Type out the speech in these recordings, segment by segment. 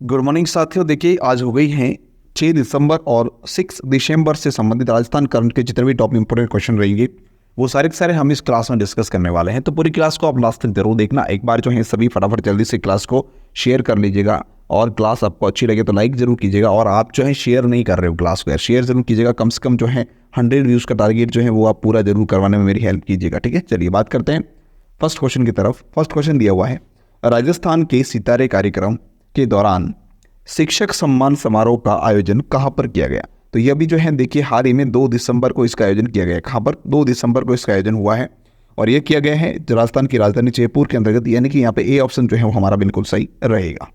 Good morning साथियों। देखिए आज हो गई हैं 6 दिसंबर और 6 दिसंबर से संबंधित राजस्थान करंट के जितने भी टॉप इंपोर्टेंट क्वेश्चन रहेंगे वो सारे के सारे हम इस क्लास में डिस्कस करने वाले हैं। तो पूरी क्लास को आप लास्ट तक जरूर देखना। एक बार जो है सभी फटाफट जल्दी से क्लास को शेयर कर लीजिएगा और क्लास आपको अच्छी लगे तो लाइक जरूर कीजिएगा। और आप जो है शेयर नहीं कर रहे हो क्लास को, यार शेयर जरूर कीजिएगा। कम से कम जो है 100 व्यूज़ का टारगेट जो है वो आप पूरा जरूर करवाने में मेरी हेल्प कीजिएगा। ठीक है, चलिए बात करते हैं फर्स्ट क्वेश्चन की तरफ। फर्स्ट क्वेश्चन दिया हुआ है, राजस्थान के सितारे कार्यक्रम के दौरान शिक्षक सम्मान समारोह का आयोजन कहां पर किया गया। तो यह भी जो है देखिए हाल ही में 2 दिसंबर को इसका आयोजन किया गया। कहां पर? 2 दिसंबर को इसका आयोजन हुआ है और यह किया गया है राजस्थान की राजधानी जयपुर के अंतर्गत, यानी कि यहाँ पे ए ऑप्शन जो है वो हमारा बिल्कुल सही रहेगा।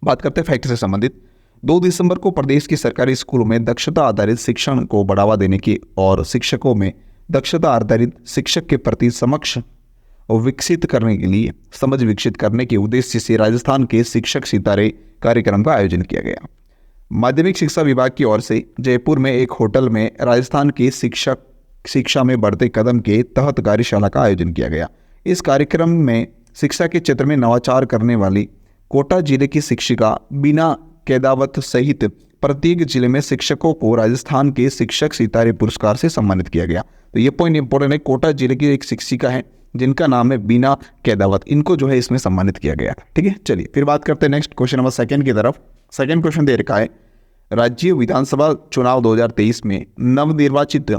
बात करते हैं फैक्ट से संबंधित। 2 दिसंबर को प्रदेश के सरकारी स्कूलों में दक्षता आधारित शिक्षण को बढ़ावा देने की और शिक्षकों में दक्षता आधारित शिक्षक के प्रति विकसित करने के लिए समझ विकसित करने के उद्देश्य से राजस्थान के शिक्षक सितारे कार्यक्रम का आयोजन किया गया। माध्यमिक शिक्षा विभाग की ओर से जयपुर में एक होटल में राजस्थान के शिक्षा में बढ़ते कदम के तहत कार्यशाला का आयोजन किया गया। इस कार्यक्रम में शिक्षा के क्षेत्र में नवाचार करने वाली कोटा जिले की शिक्षिका बीना केदावत सहित प्रत्येक जिले में शिक्षकों को राजस्थान के शिक्षक सितारे पुरस्कार से सम्मानित किया गया। तो ये पॉइंट इंपॉर्टेंट है। कोटा जिले की एक शिक्षिका है जिनका नाम है बीना केदावत, इनको जो है इसमें सम्मानित किया गया। ठीक है, चलिए फिर बात करते हैं नेक्स्ट क्वेश्चन नंबर 2 की तरफ। सेकंड क्वेश्चन दे रखा है, राज्य विधानसभा चुनाव 2023 में नवनिर्वाचित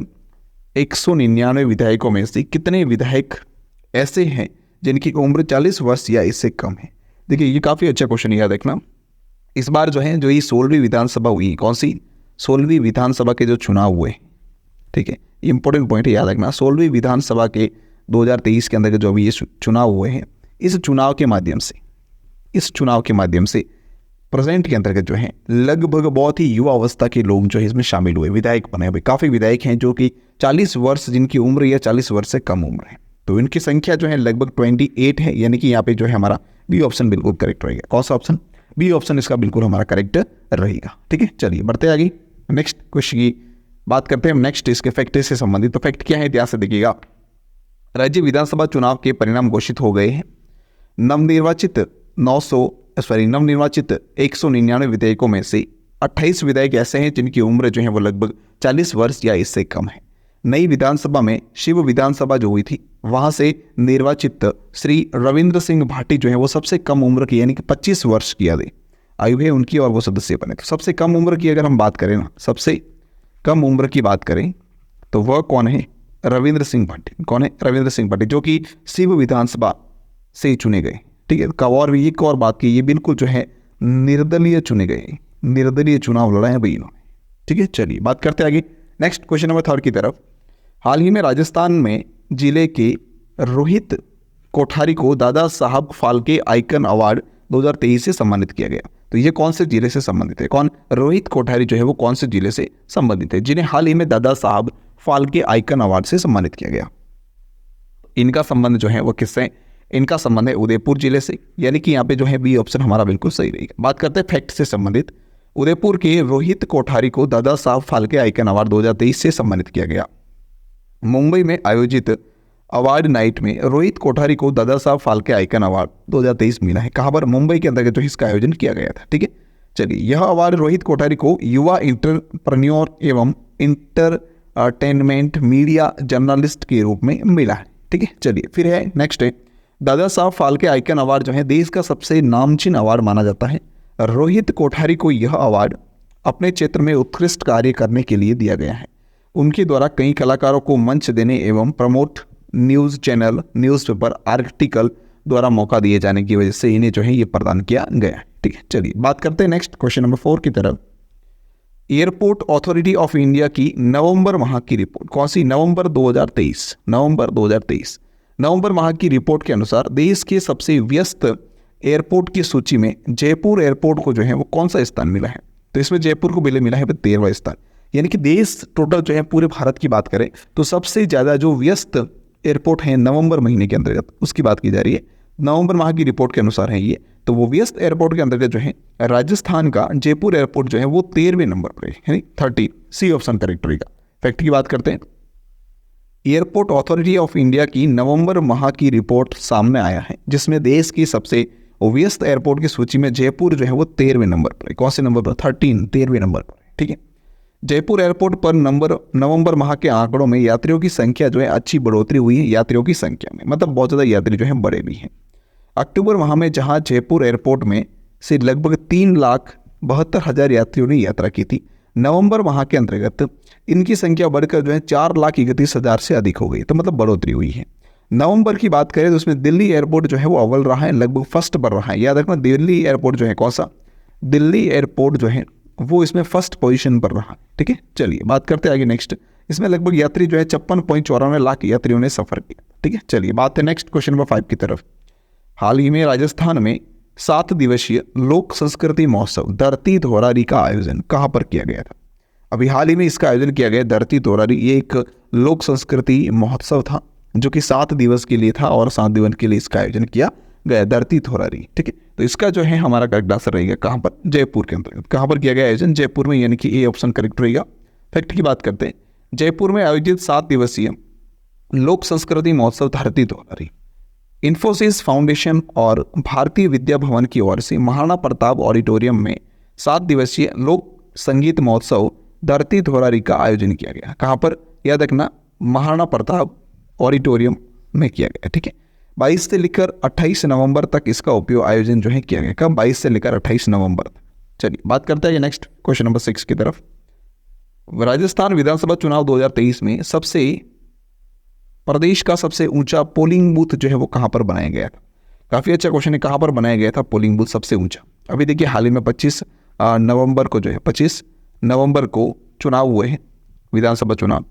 199 विधायकों में से कितने विधायक ऐसे हैं जिनकी उम्र 40 वर्ष या इससे कम है। देखिए ये काफ़ी अच्छा क्वेश्चन याद रखना। इस बार जो है जो ये 16वीं विधानसभा हुई, कौन सी? 16वीं विधानसभा के जो चुनाव हुए, ठीक है, इंपॉर्टेंट पॉइंट याद रखना। 16वीं विधानसभा के 2023 के अंदर जो भी ये चुनाव हुए हैं, इस चुनाव के माध्यम से प्रेजेंट के अंतर्गत जो है लगभग बहुत ही युवा अवस्था के लोग जो है इसमें शामिल हुए, विधायक बने हुए। काफ़ी विधायक हैं जो कि 40 वर्ष जिनकी उम्र या 40 वर्ष से कम उम्र है। तो इनकी संख्या जो है लगभग 28 है, यानी कि यहाँ पे जो है हमारा बी ऑप्शन बिल्कुल करेक्ट रहेगा। कौन सा ऑप्शन? बी ऑप्शन इसका बिल्कुल हमारा करेक्ट रहेगा। ठीक है, चलिए बढ़ते आगे नेक्स्ट क्वेश्चन की बात करते हैं। नेक्स्ट इसके फैक्ट से संबंधित। तो फैक्ट क्या है ध्यान से देखिएगा। राज्य विधानसभा चुनाव के परिणाम घोषित हो गए हैं। नवनिर्वाचित 199 विधायकों में से 28 विधायक ऐसे हैं जिनकी उम्र जो है वो लगभग 40 वर्ष या इससे कम है। नई विधानसभा में शिव विधानसभा जो हुई थी वहां से निर्वाचित श्री रविंद्र सिंह भाटी जो है वो सबसे कम उम्र की, यानी कि 25 वर्ष की आयु है उनकी, और वो सदस्य बने। तो सबसे कम उम्र की अगर हम बात करें ना, सबसे कम उम्र की बात करें तो वह कौन है? रविंद्र सिंह भाटी। कौन है? रविंद्र सिंह भाटी, जो कि शिव विधानसभा से चुने गए। ठीक है, और भी एक और बात की, ये बिल्कुल जो है निर्दलीय चुने गए, निर्दलीय चुनाव लड़ा है भाई इन्होंने। ठीक है, चलिए बात करते हैं आगे नेक्स्ट क्वेश्चन नंबर 3 की तरफ। हाल ही में राजस्थान में जिले के रोहित कोठारी को दादा साहब फाल्के आइकन अवार्ड 2023 से सम्मानित किया गया। तो ये कौन से जिले से संबंधित है? कौन? रोहित कोठारी जो है वो कौन से जिले से संबंधित है जिन्हें हाल ही में दादा साहब फाल्के आइकन अवार्ड से सम्मानित किया गया? इनका संबंध जो है वो किससे? इनका संबंध है उदयपुर जिले से, यानी कि यहाँ पे जो है बी ऑप्शन हमारा बिल्कुल सही रहेगा। बात करते हैं फैक्ट से संबंधित। उदयपुर के रोहित कोठारी को दादा साहब फाल्के आइकन अवार्ड 2023 से सम्मानित किया गया। मुंबई में आयोजित अवार्ड नाइट में रोहित कोठारी को दादा साहब फाल्के आइकन अवार्ड 2023 मिला है। कहाँ पर? मुंबई के अंतर्गत जो इसका आयोजन किया गया था। ठीक है, चलिए यह अवार्ड रोहित कोठारी को युवा इंटरप्रेन्योर एवं इंटरटेनमेंट मीडिया जर्नलिस्ट के रूप में मिला है। ठीक है, चलिए फिर है नेक्स्ट है, दादा साहब फाल्के आइकन अवार्ड जो है देश का सबसे नामचीन अवार्ड माना जाता है। रोहित कोठारी को यह अवार्ड अपने क्षेत्र में उत्कृष्ट कार्य करने के लिए दिया गया है। उनके द्वारा कई कलाकारों को मंच देने एवं promote news channel, newspaper, article द्वारा मौका दिए जाने की वजह से इन्हें जो है ये प्रदान किया गया है। ठीक है, चलिए बात करते हैं नेक्स्ट क्वेश्चन नंबर 4 की तरफ। एयरपोर्ट अथॉरिटी ऑफ इंडिया की नवंबर माह की रिपोर्ट, कौन सी? नवंबर 2023 नवंबर माह की रिपोर्ट के अनुसार देश के सबसे व्यस्त एयरपोर्ट की सूची में जयपुर एयरपोर्ट को जो है वो कौन सा स्थान मिला है? तो इसमें जयपुर को मिला है 13वां स्थान, यानी कि देश टोटल जो है पूरे भारत की बात करें तो सबसे ज़्यादा जो व्यस्त एयरपोर्ट है नवंबर महीने के अंतर्गत उसकी बात की जा रही है। नवंबर माह की रिपोर्ट के अनुसार है ये। तो वो व्यस्त एयरपोर्ट के अंतर्गत जो है राजस्थान का जयपुर एयरपोर्ट जो है वो 13वें नंबर पर है, यानी 30। सी ऑप्शन करेक्ट रहेगा। फैक्ट की बात करते हैं। एयरपोर्ट अथॉरिटी ऑफ इंडिया की नवंबर माह की रिपोर्ट सामने आया है जिसमें देश की सबसे व्यस्त एयरपोर्ट की सूची में जयपुर जो है वो 13वें नंबर पर है। कौन से नंबर पर? 13वें नंबर पर है। ठीक है, जयपुर एयरपोर्ट पर नवंबर माह के आंकड़ों में यात्रियों की संख्या जो है अच्छी बढ़ोतरी हुई है। यात्रियों की संख्या में मतलब बहुत ज़्यादा यात्री जो है बढ़े भी हैं। अक्टूबर माह में जहां जयपुर एयरपोर्ट में से लगभग 3,72,000 यात्रियों ने यात्रा की थी, नवंबर माह के अंतर्गत इनकी संख्या बढ़कर जो है 4,31,000 से अधिक हो गई। तो मतलब बढ़ोतरी हुई है। नवंबर की बात करें तो उसमें दिल्ली एयरपोर्ट जो है वो अव्वल रहा है, लगभग फर्स्ट पर रहा है। याद रखना, दिल्ली एयरपोर्ट जो है कौन सा? दिल्ली एयरपोर्ट जो है वो इसमें फर्स्ट पोजीशन पर रहा। ठीक है, चलिए बात करते हैं आगे नेक्स्ट। इसमें लगभग यात्री जो है 56.94 लाख यात्रियों ने सफर किया। ठीक है, चलिए बात है नेक्स्ट क्वेश्चन नंबर 5 की तरफ। हाल ही में राजस्थान में 7 दिवसीय लोक संस्कृति महोत्सव धरती धोरारी का आयोजन कहाँ पर किया गया था? अभी हाल ही में इसका आयोजन किया गया धरती धोरारी। ये एक लोक संस्कृति महोत्सव था जो कि 7 दिवस के लिए था और 7 दिवस के लिए इसका आयोजन किया गया, धरती धोरारी। ठीक है, तो इसका जो है हमारा करेक्ट आंसर रहेगा कहाँ पर? जयपुर के अंतर्गत। कहाँ पर किया गया आयोजन? जयपुर में, यानी कि ए ऑप्शन करेक्ट रहेगा। फैक्ट की बात करते हैं, जयपुर में आयोजित 7 दिवसीय लोक संस्कृति महोत्सव धरती धोरारी इन्फोसिस फाउंडेशन और भारतीय विद्या भवन की ओर से महाराणा प्रताप ऑडिटोरियम में 7 दिवसीय लोक संगीत महोत्सव धरती धोरारी का आयोजन किया गया। कहाँ पर? याद रखना, महाराणा प्रताप ऑडिटोरियम में किया गया। ठीक है, 22 से लेकर 28 नवंबर तक इसका उपयोग आयोजन जो है किया गया। कब? 22 से लेकर 28 नवंबर तक। चलिए बात करते हैं नेक्स्ट क्वेश्चन नंबर 6 की तरफ। राजस्थान विधानसभा चुनाव 2023 में प्रदेश का सबसे ऊंचा पोलिंग बूथ जो है वो कहाँ पर बनाया गया था? काफ़ी अच्छा क्वेश्चन है, कहाँ पर बनाया गया था पोलिंग बूथ सबसे ऊंचा? अभी देखिए हाल ही में 25 नवंबर को जो है 25 नवंबर को चुनाव हुए हैं, विधानसभा चुनाव,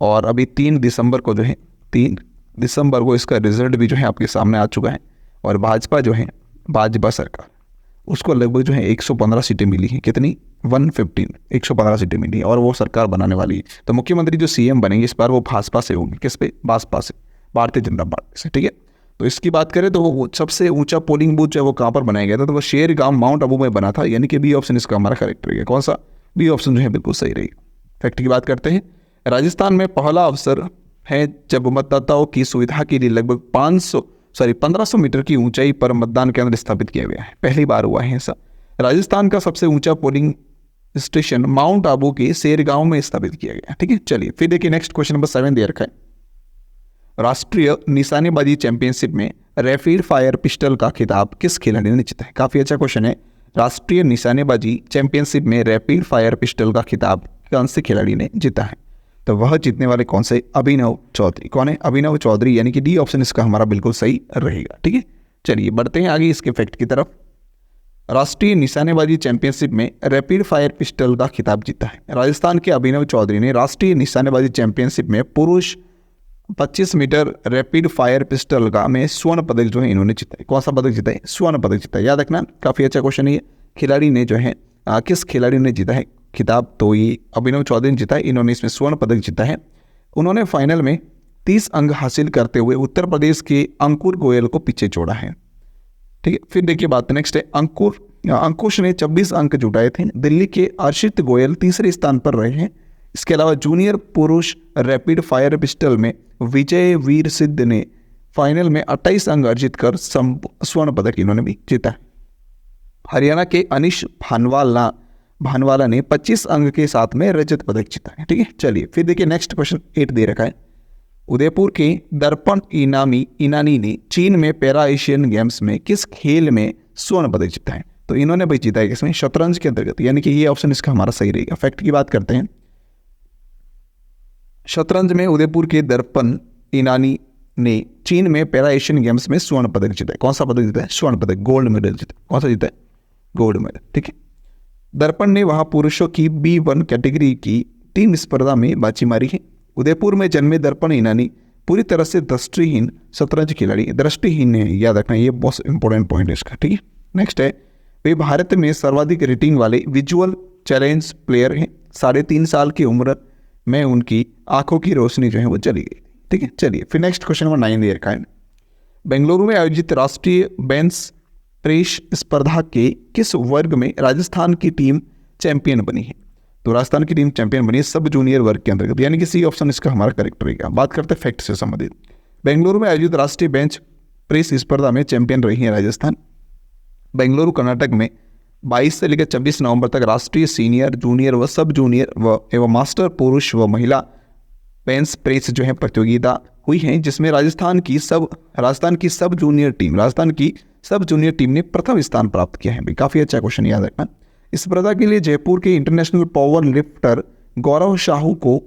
और अभी 3 दिसंबर को जो है 3 दिसंबर को इसका रिजल्ट भी जो है आपके सामने आ चुका है। और भाजपा जो है, भाजपा सरकार, उसको लगभग जो है 115 सीटें मिली हैं। कितनी? 115 सीटें मिली हैं और वो सरकार बनाने वाली है। तो मुख्यमंत्री जो सीएम बनेंगे इस बार वो भाजपा से होंगे। किस पे? भाजपा से, भारतीय जनता पार्टी से। ठीक है, तो इसकी बात करें तो वो सबसे ऊंचा पोलिंग बूथ जो है वो कहाँ पर बनाया गया था? तो वो शेरगांव माउंट आबू में बना था, यानी कि बी ऑप्शन इसका हमारा करेक्ट रहेगा। कौन सा? बी ऑप्शन जो है बिल्कुल सही रहेगा। फैक्ट की बात करते हैं, राजस्थान में पहला अवसर है जब मतदाताओं की सुविधा के लिए लगभग 1500 मीटर की ऊंचाई पर मतदान केंद्र स्थापित किया गया है। पहली बार हुआ है ऐसा। राजस्थान का सबसे ऊंचा पोलिंग स्टेशन माउंट आबू के शेरगांव में स्थापित किया गया। ठीक है, चलिए फिर देखिए नेक्स्ट क्वेश्चन नंबर 7 दे रखा है। राष्ट्रीय निशानेबाजी चैंपियनशिप में रैपिड फायर पिस्टल का खिताब किस खिलाड़ी ने जीता है? काफी अच्छा क्वेश्चन है। राष्ट्रीय निशानेबाजी चैंपियनशिप में रैपिड फायर पिस्टल का खिताब कौन से खिलाड़ी ने जीता है? तो वह जीतने वाले कौन से? अभिनव चौधरी। कौन है? अभिनव चौधरी, यानी कि डी ऑप्शन इसका हमारा बिल्कुल सही रहेगा। ठीक है, चलिए बढ़ते हैं आगे इसके फैक्ट की तरफ। राष्ट्रीय निशानेबाजी चैंपियनशिप में रैपिड फायर पिस्टल का खिताब जीता है। राजस्थान के अभिनव चौधरी ने राष्ट्रीय निशानेबाजी चैंपियनशिप में पुरुष 25 मीटर रैपिड फायर पिस्टल का में स्वर्ण पदक जो है इन्होंने जीता है। कौन सा पदक जीता है? स्वर्ण पदक जीता है। याद रखना, काफी अच्छा क्वेश्चन है ये। खिलाड़ी ने जो है किस खिलाड़ी ने जीता है खिताब? तो ये अभिनव चौधरी ने जीता है। इन्होंने इसमें स्वर्ण पदक जीता है। उन्होंने फाइनल में 30 अंक हासिल करते हुए उत्तर प्रदेश के अंकुर गोयल को पीछे छोड़ा है। ठीक है, फिर देखिए बात नेक्स्ट है। अंकुश ने 26 अंक जुटाए थे। दिल्ली के अर्षित गोयल तीसरे स्थान पर रहे हैं। इसके अलावा जूनियर पुरुष रैपिड फायर पिस्टल में विजय वीर सिद्ध ने फाइनल में 28 अंक अर्जित कर स्वर्ण पदक इन्होंने भी जीता है। हरियाणा के अनिश भानवाला ने 25 अंक के साथ में रजत पदक जीता है। ठीक है, चलिए फिर देखिए नेक्स्ट क्वेश्चन 8 दे रखा है। उदयपुर के दर्पण इनानी ने चीन में पैरा एशियन गेम्स में किस खेल में स्वर्ण पदक जीता है? तो इन्होंने भाई जीता है किसमें? शतरंज के अंतर्गत, यानी कि ये ऑप्शन इसका हमारा सही रहेगा। फैक्ट की बात करते हैं, शतरंज में उदयपुर के दर्पण इनानी ने चीन में पैरा एशियन गेम्स में स्वर्ण पदक जीता है। कौन सा पदक जीता है? स्वर्ण पदक, गोल्ड मेडल जीता है। कौन सा जीता है? Gold medal. ठीक है, दर्पण ने वहां पुरुषों की B1 कैटेगरी की टीम स्पर्धा में बाजी मारी है। उदयपुर में जन्मे दर्पण इनानी पूरी तरह से दृष्टिहीन शतरंज खिलाड़ी, दृष्टिहीन है, याद रखना, ये बहुत इंपॉर्टेंट पॉइंट है इसका। ठीक है, नेक्स्ट है, वे भारत में सर्वाधिक रेटिंग वाले विजुअल चैलेंज प्लेयर हैं। 3.5 साल की उम्र में उनकी आंखों की रोशनी जो है वो चली गई। ठीक है, चलिए फिर नेक्स्ट क्वेश्चन नंबर 9 दे रखा है। बेंगलुरु में आयोजित राष्ट्रीय बेंच प्रेस स्पर्धा के किस वर्ग में राजस्थान की टीम चैंपियन बनी है? तो राजस्थान की टीम चैंपियन बनी है सब जूनियर वर्ग के अंतर्गत, यानी कि सी ऑप्शन इसका हमारा करेक्ट रहेगा। बात करते हैं फैक्ट से संबंधित। बेंगलुरु में आयोजित राष्ट्रीय बेंच प्रेस स्पर्धा में चैंपियन रही है राजस्थान। बेंगलुरु कर्नाटक में 22 से लेकर 26 नवंबर तक राष्ट्रीय सीनियर, जूनियर व सब जूनियर व एवं मास्टर पुरुष व महिला बेंच प्रेस जो है प्रतियोगिता हुई है, जिसमें राजस्थान की सब जूनियर टीम ने प्रथम स्थान प्राप्त किया है। काफ़ी अच्छा क्वेश्चन, याद रखना। इस स्पर्धा के लिए जयपुर के इंटरनेशनल पावर लिफ्टर गौरव साहू को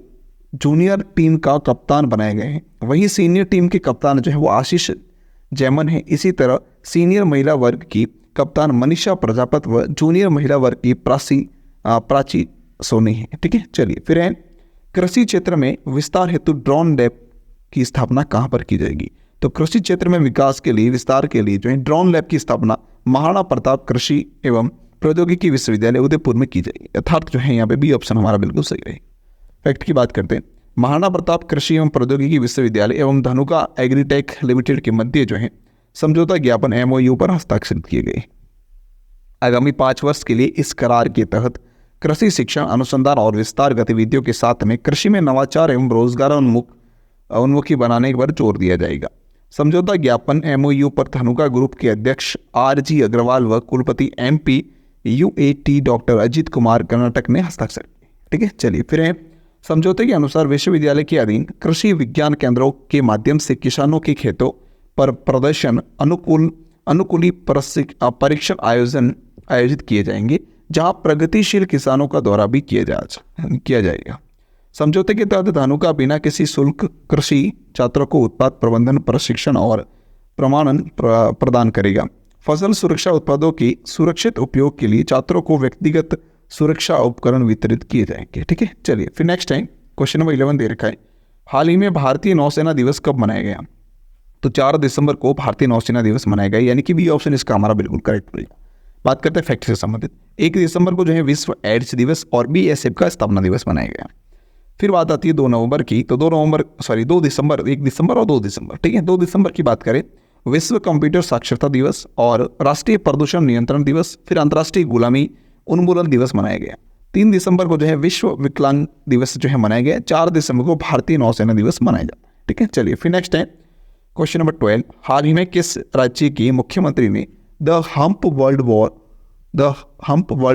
जूनियर टीम का कप्तान बनाए गए हैं। वहीं सीनियर टीम के कप्तान जो है वो आशीष जैमन है। इसी तरह सीनियर महिला वर्ग की कप्तान मनीषा प्रजापत व जूनियर महिला वर्ग की प्राची सोनी है। ठीक है, चलिए फिर है कृषि क्षेत्र में विस्तार हेतु ड्रोन लैब की स्थापना कहाँ पर की जाएगी? तो कृषि क्षेत्र में विकास के लिए, विस्तार के लिए जो है ड्रोन लैब की स्थापना महाराणा प्रताप कृषि एवं प्रौद्योगिकी विश्वविद्यालय उदयपुर में की जाएगी। अर्थात जो है यहाँ पे बी ऑप्शन हमारा बिल्कुल सही रहे। फैक्ट की बात करते हैं, महाराणा प्रताप कृषि एवं प्रौद्योगिकी विश्वविद्यालय एवं धनुका एग्रीटेक लिमिटेड के मध्य जो है समझौता ज्ञापन MOU पर हस्ताक्षरित किए गए। आगामी 5 वर्ष के लिए इस करार के तहत कृषि शिक्षण, अनुसंधान और विस्तार गतिविधियों के साथ में कृषि में नवाचार एवं रोजगार उन्मुखी बनाने पर जोर दिया जाएगा। समझौता ज्ञापन MOU पर धनुका ग्रुप के अध्यक्ष RG अग्रवाल व कुलपति MP UAT doctor Ajit Kumar Karnataka ने हस्ताक्षर किए। ठीक है, चलिए फिर है समझौते के अनुसार विश्वविद्यालय के अधीन कृषि विज्ञान केंद्रों के माध्यम से किसानों के खेतों पर प्रदर्शन अनुकूली परीक्षण आयोजित किए जाएंगे, जहां प्रगतिशील किसानों का दौरा भी किया जाएगा। समझौते के तहत धनुका बिना किसी शुल्क कृषि छात्रों को उत्पाद प्रबंधन प्रशिक्षण और प्रमाणन प्रदान करेगा। फसल सुरक्षा उत्पादों की सुरक्षित उपयोग के लिए छात्रों को व्यक्तिगत सुरक्षा उपकरण वितरित किए जाएंगे। ठीक है, चलिए फिर नेक्स्ट टाइम क्वेश्चन नंबर 11 दे रखा है, हाल ही में भारतीय नौसेना दिवस कब मनाया गया? तो 4 दिसंबर को भारतीय नौसेना दिवस मनाया गया, यानी कि बी ऑप्शन इसका हमारा बिल्कुल करेक्ट पड़ेगा। बात करते हैं फैक्ट से संबंधित, 1 दिसंबर को जो है विश्व एड्स दिवस और BSF का स्थापना दिवस मनाया गया। फिर बात आती है 2 नवंबर की, तो 2 दिसंबर 1 दिसंबर और 2 दिसंबर। ठीक है, 2 दिसंबर की बात करें, विश्व कंप्यूटर साक्षरता दिवस और राष्ट्रीय प्रदूषण नियंत्रण दिवस, फिर अंतर्राष्ट्रीय गुलामी उन्मूलन दिवस मनाया गया। 3 दिसंबर को जो है विश्व विकलांग दिवस जो है मनाया गया। 4 दिसंबर को भारतीय नौसेना दिवस मनाया जाता है। ठीक है, चलिए फिर नेक्स्ट है क्वेश्चन नंबर 12, हाल ही में किस राज्य के मुख्यमंत्री ने the hump world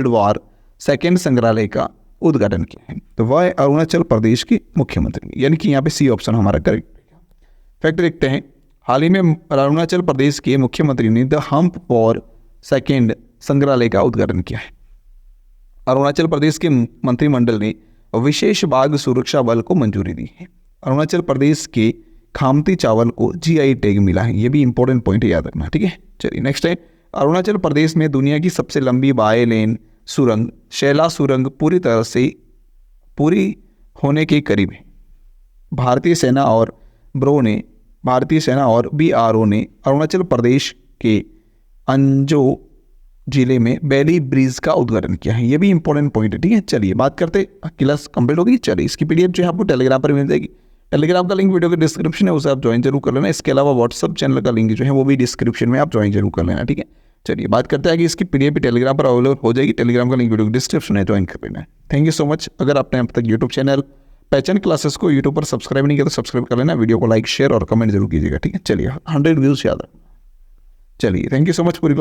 war second संग्रहालय का उद्घाटन किया है? तो वह अरुणाचल प्रदेश के मुख्यमंत्री, यानी कि यहाँ पे सी ऑप्शन हमारा करेक्ट। फैक्ट देखते हैं, हाल ही में अरुणाचल प्रदेश के मुख्यमंत्री ने द हम्प वॉर सेकेंड संग्रहालय का उद्घाटन किया है। अरुणाचल प्रदेश के मंत्रिमंडल ने विशेष बाघ सुरक्षा बल को मंजूरी दी है। अरुणाचल प्रदेश के खामती चावल को GI टैग मिला है, ये भी इंपॉर्टेंट पॉइंट है, याद रखना। ठीक है, चलिए नेक्स्ट है, अरुणाचल प्रदेश में दुनिया की सबसे लंबी बाय लेन सुरंग शैला सुरंग पूरी तरह से पूरी होने के करीब है। भारतीय सेना और BRO ने अरुणाचल प्रदेश के अंजो जिले में बैली ब्रिज का उद्घाटन किया है, ये भी इंपॉर्टेंट पॉइंट है। ठीक है, चलिए बात करते, क्लास कंप्लीट होगी। चलिए इसकी PDF जो है आपको टेलीग्राम पर मिल जाएगी। टेलीग्राम का लिंक वीडियो के डिस्क्रिप्शन है, उसे आप ज्वाइन जरूर कर लेना। इसके अलावा व्हाट्सअप चैनल का लिंक जो है वो भी डिस्क्रिप्शन में आप ज्वाइन जरूर कर लेना। ठीक है, चलिए बात करते हैं कि इसकी PDF भी टेलीग्राम पर अवेलेबल हो जाएगी। टेलीग्राम का लिंक वीडियो के डिस्क्रिप्शन है, ज्वाइन कर लेना। Thank you so much. अगर आपने अब तक यूट्यूब चैनल पहचान क्लासेस को यूट्यूब पर सब्सक्राइब नहीं किया तो सब्सक्राइब कर लेना। वीडियो को लाइक शेयर और कमेंट जरूर कीजिएगा। ठीक है, चलिए 100 व्यूज याद रखना। चलिए थैंक यू सो मच पूरी